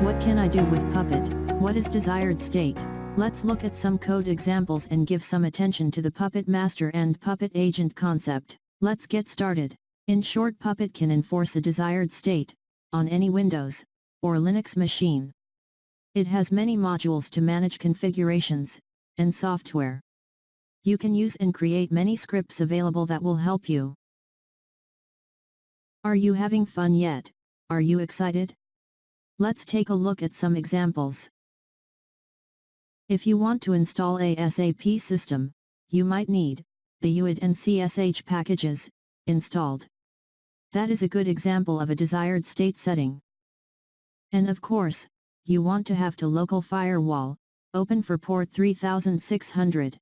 What can I do with Puppet? What is desired state? Let's look at some code examples and give some attention to the Puppet Master and Puppet Agent concept. Let's get started. In short, Puppet can enforce a desired state on any Windows or Linux machine. It has many modules to manage configurations and software. You can use and create many scripts available that will help you. Are you having fun yet? Are you excited? Let's take a look at some examples. If you want to install a SAP system, you might need the UID and CSH packages installed. That is a good example of a desired state setting. And of course, you want to have the local firewall open for port 3600.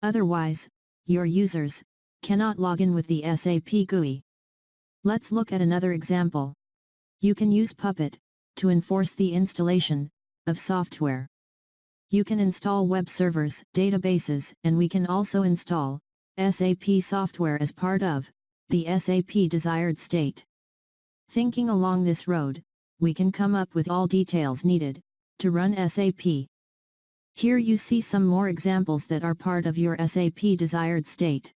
Otherwise, your users cannot log in with the SAP GUI. Let's look at another example. You can use Puppet to enforce the installation of software. You can install web servers, databases, and we can also install SAP software as part of the SAP desired state. Thinking along this road, we can come up with all details needed to run SAP. Here you see some more examples that are part of your SAP desired state.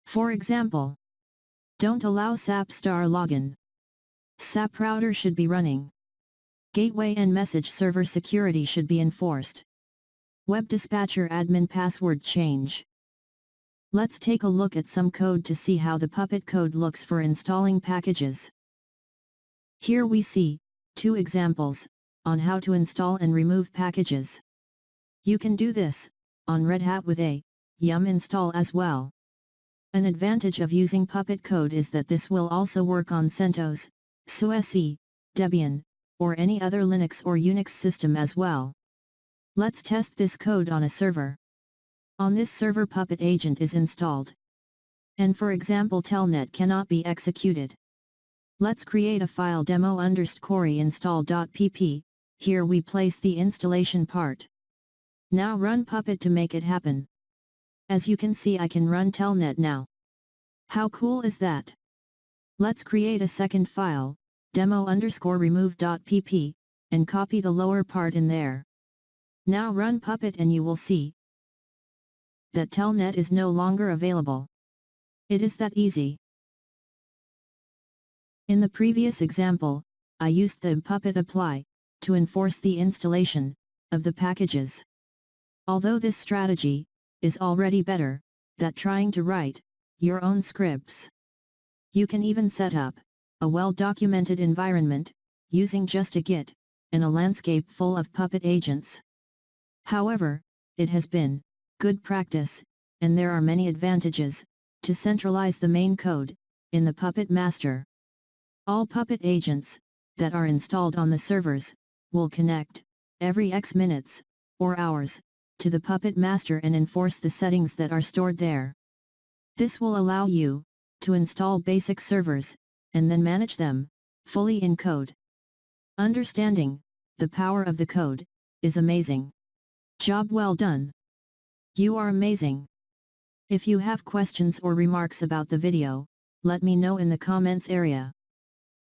For example, don't allow SAP star login. SAP router should be running. Gateway and message server security should be enforced. Web dispatcher admin password change. Let's take a look at some code to see how the Puppet code looks for installing packages. Here we see two examples on how to install and remove packages. You can do this on Red Hat with a yum install as well. An advantage of using Puppet code is that this will also work on CentOS, SUSE, Debian, or any other Linux or Unix system as well. Let's test this code on a server. On this server, Puppet agent is installed. And for example, telnet cannot be executed. Let's create a file demo_install.pp, here we place the installation part. Now run Puppet to make it happen. As you can see, I can run telnet now. How cool is that? Let's create a second file, demo_remove.pp, and copy the lower part in there. Now run Puppet and you will see that telnet is no longer available. It is that easy. In the previous example, I used the Puppet apply to enforce the installation of the packages. Although this strategy is already better than trying to write your own scripts. You can even set up a well-documented environment using just a Git and a landscape full of Puppet agents. However, it has been good practice, and there are many advantages to centralize the main code in the Puppet Master. All Puppet agents that are installed on the servers will connect every X minutes or hours to the Puppet Master and enforce the settings that are stored there. This will allow you to install basic servers and then manage them fully in code. Understanding the power of the code is amazing. Job well done. You are amazing. If you have questions or remarks about the video, let me know in the comments area.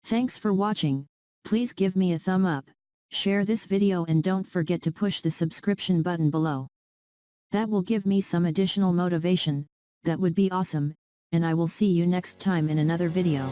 Thanks for watching. Please give me a thumb up, share this video and don't forget to push the subscription button below. That will give me some additional motivation. That would be awesome, and I will see you next time in another video.